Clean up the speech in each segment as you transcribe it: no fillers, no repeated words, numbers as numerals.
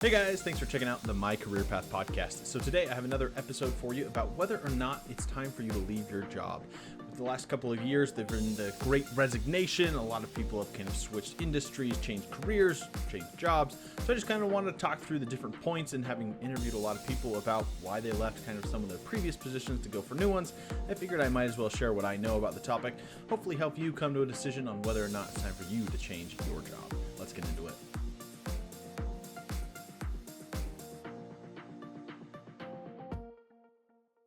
Hey guys, thanks for checking out the My Career Path podcast. So today I have another episode for you about whether or not it's time for you to leave your job. With the last couple of years, there've been the great resignation. A lot of people have kind of switched industries, changed careers, changed jobs. So I just kind of wanted to talk through the different points, and having interviewed a lot of people about why they left kind of some of their previous positions to go for new ones, I figured I might as well share what I know about the topic, hopefully help you come to a decision on whether or not it's time for you to change your job. Let's get into it.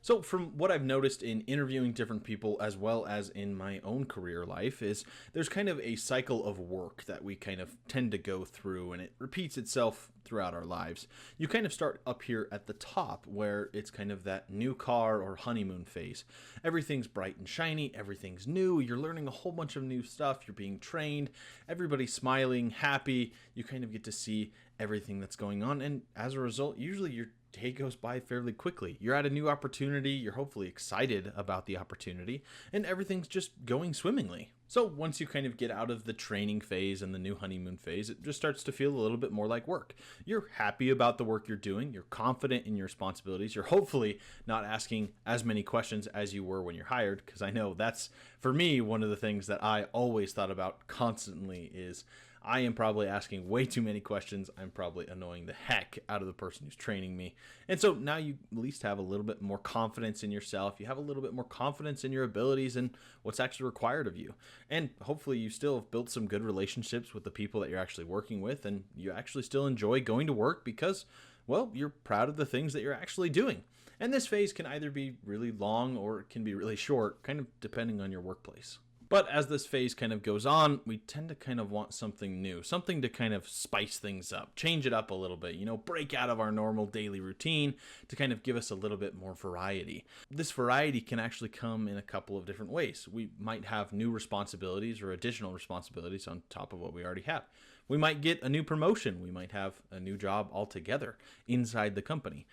So from what I've noticed in interviewing different people as well as in my own career life is there's kind of a cycle of work that we kind of tend to go through, and it repeats itself throughout our lives. You kind of start up here at the top where it's kind of that new car or honeymoon phase. Everything's bright and shiny, everything's new, you're learning a whole bunch of new stuff, you're being trained, everybody's smiling, happy, you kind of get to see everything that's going on, and as a result, usually your day goes by fairly quickly. You're at a new opportunity, you're hopefully excited about the opportunity, and everything's just going swimmingly. So once you kind of get out of the training phase and the new honeymoon phase, it just starts to feel a little bit more like work. You're happy about the work you're doing, you're confident in your responsibilities, you're hopefully not asking as many questions as you were when you're hired, because I know that's, for me, one of the things that I always thought about constantly is I am probably asking way too many questions. I'm probably annoying the heck out of the person who's training me. And so now you at least have a little bit more confidence in yourself. You have a little bit more confidence in your abilities and what's actually required of you. And hopefully you still have built some good relationships with the people that you're actually working with, and you actually still enjoy going to work because, well, you're proud of the things that you're actually doing. And this phase can either be really long or it can be really short, kind of depending on your workplace. But as this phase kind of goes on, we tend to kind of want something new, something to kind of spice things up, change it up a little bit, break out of our normal daily routine to kind of give us a little bit more variety. This variety can actually come in a couple of different ways. We might have new responsibilities or additional responsibilities on top of what we already have. We might get a new promotion. We might have a new job altogether inside the company.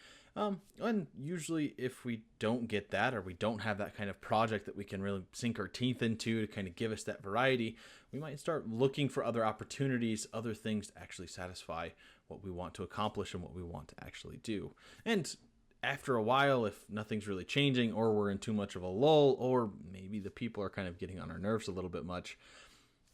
And usually if we don't get that, or we don't have that kind of project that we can really sink our teeth into to kind of give us that variety, we might start looking for other opportunities, other things to actually satisfy what we want to accomplish and what we want to actually do. And after a while, if nothing's really changing, or we're in too much of a lull, or maybe the people are kind of getting on our nerves a little bit much,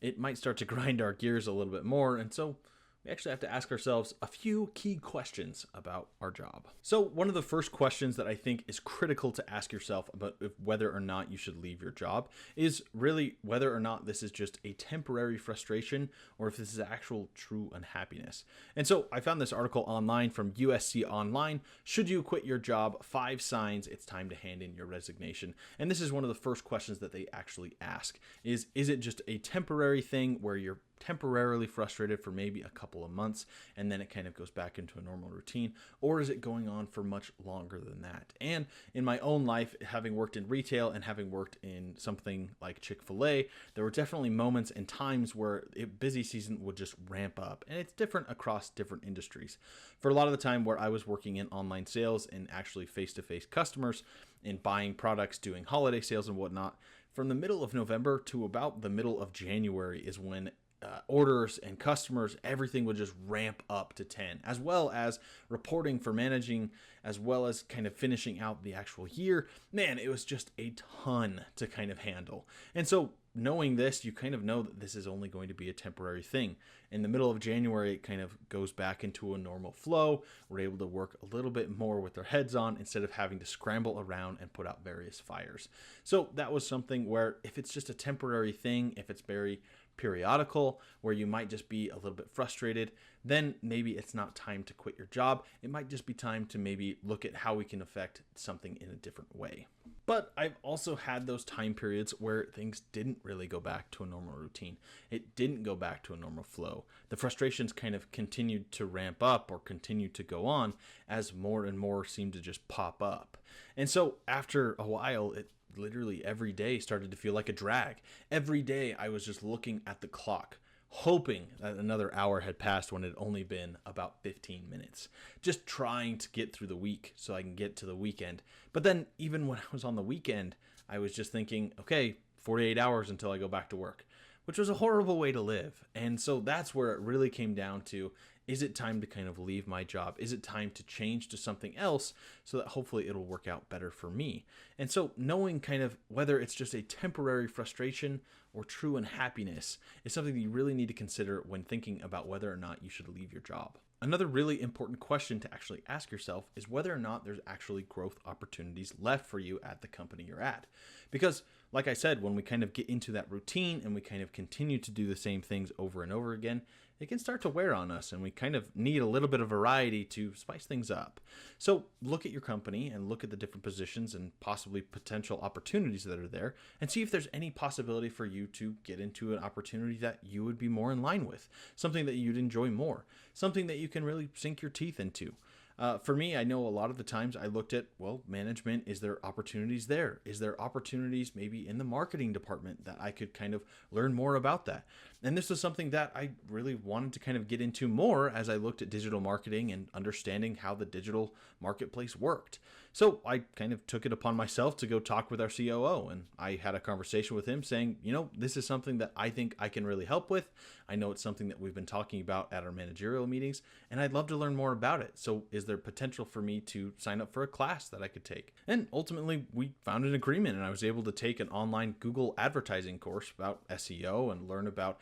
it might start to grind our gears a little bit more. And so we actually have to ask ourselves a few key questions about our job. So one of the first questions that I think is critical to ask yourself about whether or not you should leave your job is really whether or not this is just a temporary frustration or if this is actual true unhappiness. And so I found this article online from USC Online. Should you quit your job? 5 signs it's time to hand in your resignation. And this is one of the first questions that they actually ask is it just a temporary thing where you're temporarily frustrated for maybe a couple of months and then it kind of goes back into a normal routine, or is it going on for much longer than that? And in my own life, having worked in retail and having worked in something like Chick-fil-A, there were definitely moments and times where busy season would just ramp up, and it's different across different industries. For a lot of the time where I was working in online sales and actually face-to-face customers and buying products, doing holiday sales and whatnot, from the middle of November to about the middle of January is when orders and customers, everything would just ramp up to 10, as well as reporting for managing, as well as kind of finishing out the actual year. Man, it was just a ton to kind of handle. And so knowing this, you kind of know that this is only going to be a temporary thing. In the middle of January, it kind of goes back into a normal flow. We're able to work a little bit more with our heads on instead of having to scramble around and put out various fires. So that was something where if it's just a temporary thing, if it's very periodical, where you might just be a little bit frustrated, then maybe it's not time to quit your job. It might just be time to maybe look at how we can affect something in a different way. But I've also had those time periods where things didn't really go back to a normal routine. It didn't go back to a normal flow. The frustrations kind of continued to ramp up or continued to go on as more and more seemed to just pop up. And so after a while, it literally every day started to feel like a drag. Every day I was just looking at the clock, hoping that another hour had passed when it had only been about 15 minutes. Just trying to get through the week so I can get to the weekend. But then even when I was on the weekend, I was just thinking, okay, 48 hours until I go back to work, which was a horrible way to live. And so that's where it really came down to, is it time to kind of leave my job? Is it time to change to something else so that hopefully it'll work out better for me? And so knowing kind of whether it's just a temporary frustration or true unhappiness is something that you really need to consider when thinking about whether or not you should leave your job. Another really important question to actually ask yourself is whether or not there's actually growth opportunities left for you at the company you're at. Because, like I said, when we kind of get into that routine and we kind of continue to do the same things over and over again, it can start to wear on us, and we kind of need a little bit of variety to spice things up. So look at your company and look at the different positions and possibly potential opportunities that are there, and see if there's any possibility for you to get into an opportunity that you would be more in line with, something that you'd enjoy more, something that you can really sink your teeth into. For me, I know a lot of the times I looked at, well, management, is there opportunities there? Is there opportunities maybe in the marketing department that I could kind of learn more about that? And this was something that I really wanted to kind of get into more as I looked at digital marketing and understanding how the digital marketplace worked. So I kind of took it upon myself to go talk with our COO, and I had a conversation with him saying, this is something that I think I can really help with. I know it's something that we've been talking about at our managerial meetings, and I'd love to learn more about it. So is there potential for me to sign up for a class that I could take? And ultimately, we found an agreement, and I was able to take an online Google advertising course about SEO and learn about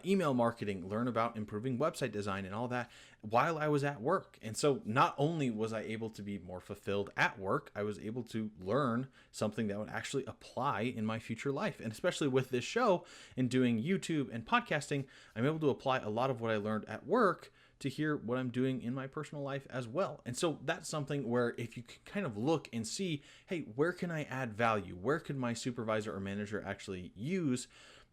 email marketing, learn about improving website design and all that while I was at work. And so not only was I able to be more fulfilled at work, I was able to learn something that would actually apply in my future life. And especially with this show and doing YouTube and podcasting, I'm able to apply a lot of what I learned at work to hear what I'm doing in my personal life as well. And so that's something where if you can kind of look and see, hey, where can I add value? Where could my supervisor or manager actually use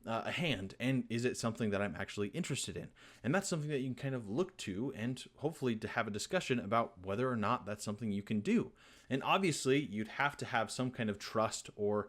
a hand, and is it something that I'm actually interested in? And that's something that you can kind of look to and hopefully to have a discussion about whether or not that's something you can do. And obviously you'd have to have some kind of trust or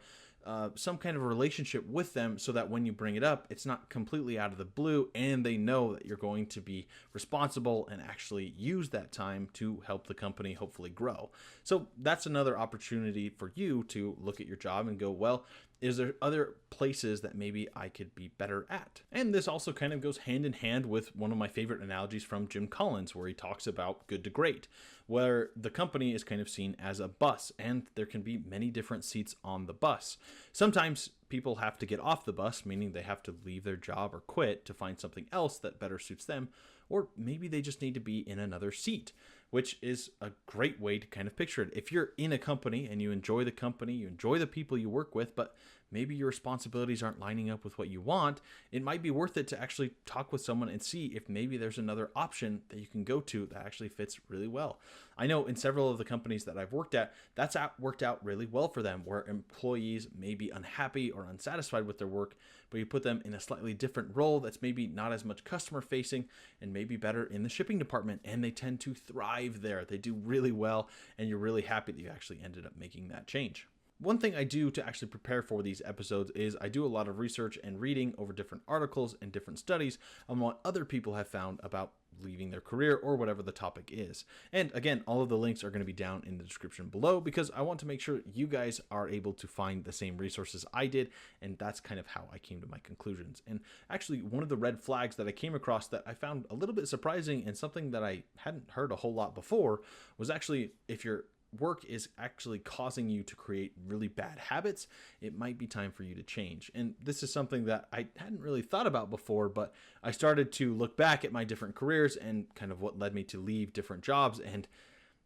some kind of relationship with them so that when you bring it up, it's not completely out of the blue and they know that you're going to be responsible and actually use that time to help the company hopefully grow. So that's another opportunity for you to look at your job and go, well, is there other places that maybe I could be better at? And this also kind of goes hand in hand with one of my favorite analogies from Jim Collins, where he talks about good to great, where the company is kind of seen as a bus and there can be many different seats on the bus. Sometimes people have to get off the bus, meaning they have to leave their job or quit to find something else that better suits them, or maybe they just need to be in another seat, which is a great way to kind of picture it. If you're in a company and you enjoy the company, you enjoy the people you work with, but maybe your responsibilities aren't lining up with what you want, it might be worth it to actually talk with someone and see if maybe there's another option that you can go to that actually fits really well. I know in several of the companies that I've worked at, that's worked out really well for them, where employees may be unhappy or unsatisfied with their work, but you put them in a slightly different role that's maybe not as much customer facing and maybe better in the shipping department, and they tend to thrive there. They do really well, and you're really happy that you actually ended up making that change. One thing I do to actually prepare for these episodes is I do a lot of research and reading over different articles and different studies on what other people have found about leaving their career or whatever the topic is. And again, all of the links are going to be down in the description below because I want to make sure you guys are able to find the same resources I did, and that's kind of how I came to my conclusions. And actually, one of the red flags that I came across that I found a little bit surprising and something that I hadn't heard a whole lot before was actually if you're work is actually causing you to create really bad habits, it might be time for you to change. And this is something that I hadn't really thought about before, but I started to look back at my different careers and kind of what led me to leave different jobs, and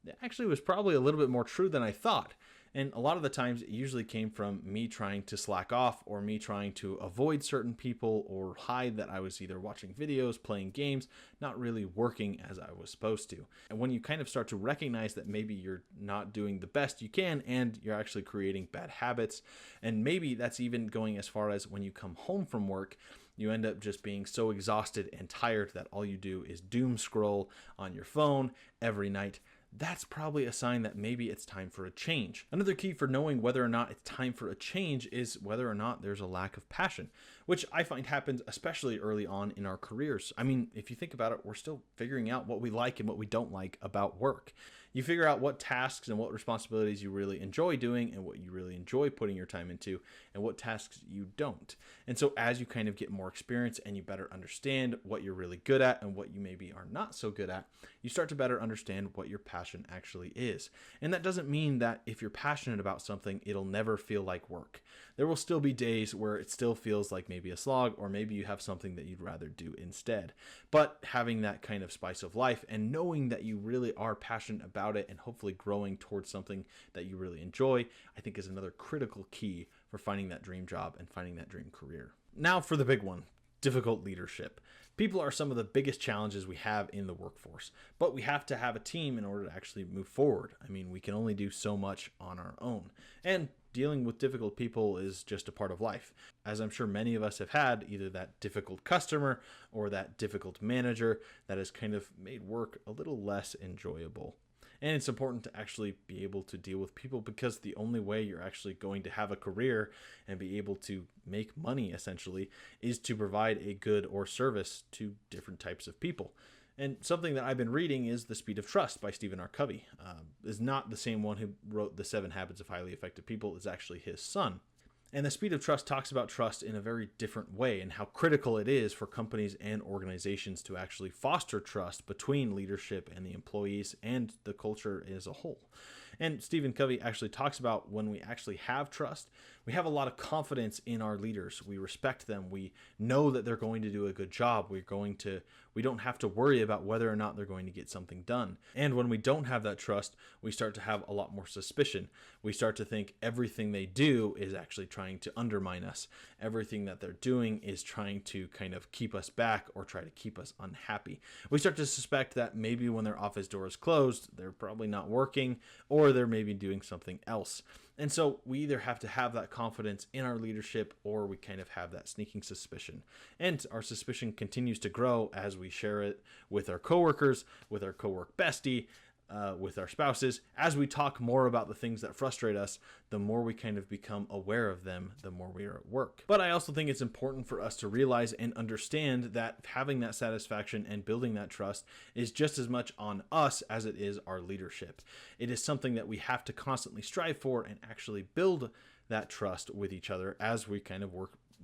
it actually was probably a little bit more true than I thought. And a lot of the times it usually came from me trying to slack off or me trying to avoid certain people or hide that I was either watching videos, playing games, not really working as I was supposed to. And when you kind of start to recognize that maybe you're not doing the best you can and you're actually creating bad habits, and maybe that's even going as far as when you come home from work, you end up just being so exhausted and tired that all you do is doom scroll on your phone every night. That's probably a sign that maybe it's time for a change. Another key for knowing whether or not it's time for a change is whether or not there's a lack of passion, which I find happens especially early on in our careers. I mean, if you think about it, we're still figuring out what we like and what we don't like about work. You figure out what tasks and what responsibilities you really enjoy doing and what you really enjoy putting your time into and what tasks you don't. And so as you kind of get more experience and you better understand what you're really good at and what you maybe are not so good at, you start to better understand what your passion actually is. And that doesn't mean that if you're passionate about something, it'll never feel like work. There will still be days where it still feels like maybe a slog, or maybe you have something that you'd rather do instead. But having that kind of spice of life and knowing that you really are passionate about it and hopefully growing towards something that you really enjoy, I think is another critical key for finding that dream job and finding that dream career. Now for the big one, difficult leadership. People are some of the biggest challenges we have in the workforce, but we have to have a team in order to actually move forward. I mean, we can only do so much on our own. And dealing with difficult people is just a part of life. As I'm sure many of us have had, either that difficult customer or that difficult manager that has kind of made work a little less enjoyable. And it's important to actually be able to deal with people, because the only way you're actually going to have a career and be able to make money essentially is to provide a good or service to different types of people. And something that I've been reading is The Speed of Trust by Stephen R. Covey. Is not the same one who wrote The 7 Habits of Highly Effective People. It's actually his son. And The Speed of Trust talks about trust in a very different way and how critical it is for companies and organizations to actually foster trust between leadership and the employees and the culture as a whole. And Stephen Covey actually talks about when we actually have trust, we have a lot of confidence in our leaders. We respect them. We know that they're going to do a good job. We don't have to worry about whether or not they're going to get something done. And when we don't have that trust, we start to have a lot more suspicion. We start to think everything they do is actually trying to undermine us. Everything that they're doing is trying to kind of keep us back or try to keep us unhappy. We start to suspect that maybe when their office door is closed, they're probably not working, or they're maybe doing something else. And so we either have to have that confidence in our leadership, or we kind of have that sneaking suspicion. And our suspicion continues to grow as we share it with our coworkers, with our cowork bestie, with our spouses. As we talk more about the things that frustrate us, the more we kind of become aware of them, the more we are at work. But I also think it's important for us to realize and understand that having that satisfaction and building that trust is just as much on us as it is our leadership. It is something that we have to constantly strive for and actually build that trust with each other as we kind of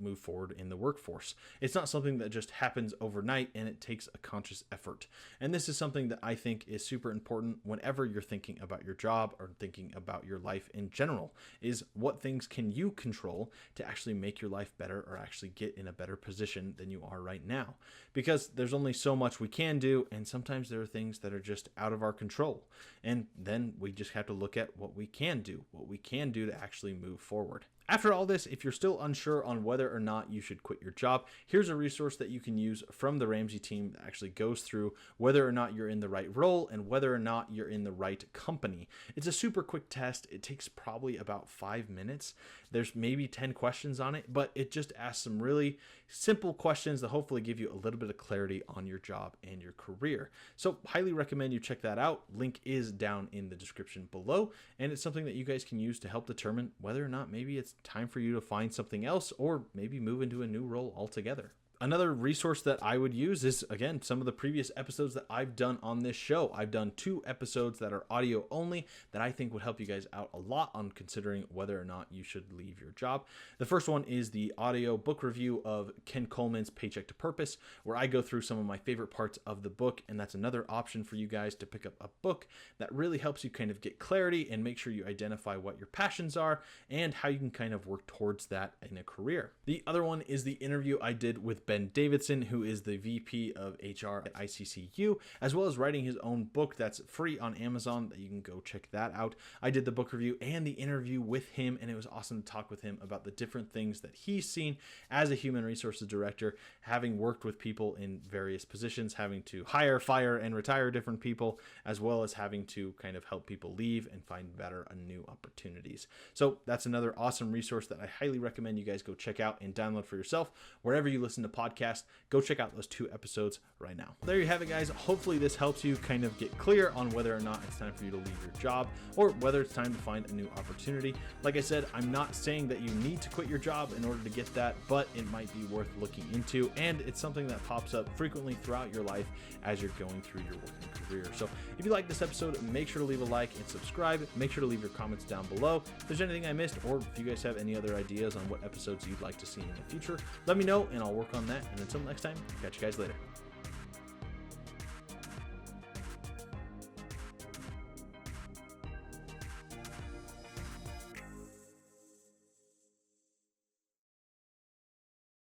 move forward in the workforce. It's not something that just happens overnight, and it takes a conscious effort. And this is something that I think is super important whenever you're thinking about your job or thinking about your life in general, is what things can you control to actually make your life better or actually get in a better position than you are right now. Because there's only so much we can do, and sometimes there are things that are just out of our control. And then we just have to look at what we can do to actually move forward. After all this, if you're still unsure on whether or not you should quit your job, here's a resource that you can use from the Ramsey team that actually goes through whether or not you're in the right role and whether or not you're in the right company. It's a super quick test. It takes probably about 5 minutes. There's maybe 10 questions on it, but it just asks some really simple questions that hopefully give you a little bit of clarity on your job and your career. So highly recommend you check that out. Link is down in the description below, and it's something that you guys can use to help determine whether or not maybe it's time for you to find something else or maybe move into a new role altogether. Another resource that I would use is, again, some of the previous episodes that I've done on this show. I've done 2 episodes that are audio only that I think would help you guys out a lot on considering whether or not you should leave your job. The first one is the audio book review of Ken Coleman's Paycheck to Purpose, where I go through some of my favorite parts of the book, and that's another option for you guys to pick up a book that really helps you kind of get clarity and make sure you identify what your passions are and how you can kind of work towards that in a career. The other one is the interview I did with Ben Davidson, who is the VP of HR at ICCU, as well as writing his own book that's free on Amazon that you can go check that out. I did the book review and the interview with him, and it was awesome to talk with him about the different things that he's seen as a human resources director, having worked with people in various positions, having to hire, fire, and retire different people, as well as having to kind of help people leave and find better and new opportunities. So that's another awesome resource that I highly recommend you guys go check out and download for yourself wherever you listen to podcast, go check out those 2 episodes right now. There you have it, guys. Hopefully this helps you kind of get clear on whether or not it's time for you to leave your job or whether it's time to find a new opportunity. Like I said, I'm not saying that you need to quit your job in order to get that, but it might be worth looking into, and it's something that pops up frequently throughout your life as you're going through your working career. So if you like this episode, make sure to leave a like and subscribe. Make sure to leave your comments down below. If there's anything I missed, or if you guys have any other ideas on what episodes you'd like to see in the future, let me know and I'll work on that. And until next time, catch you guys later.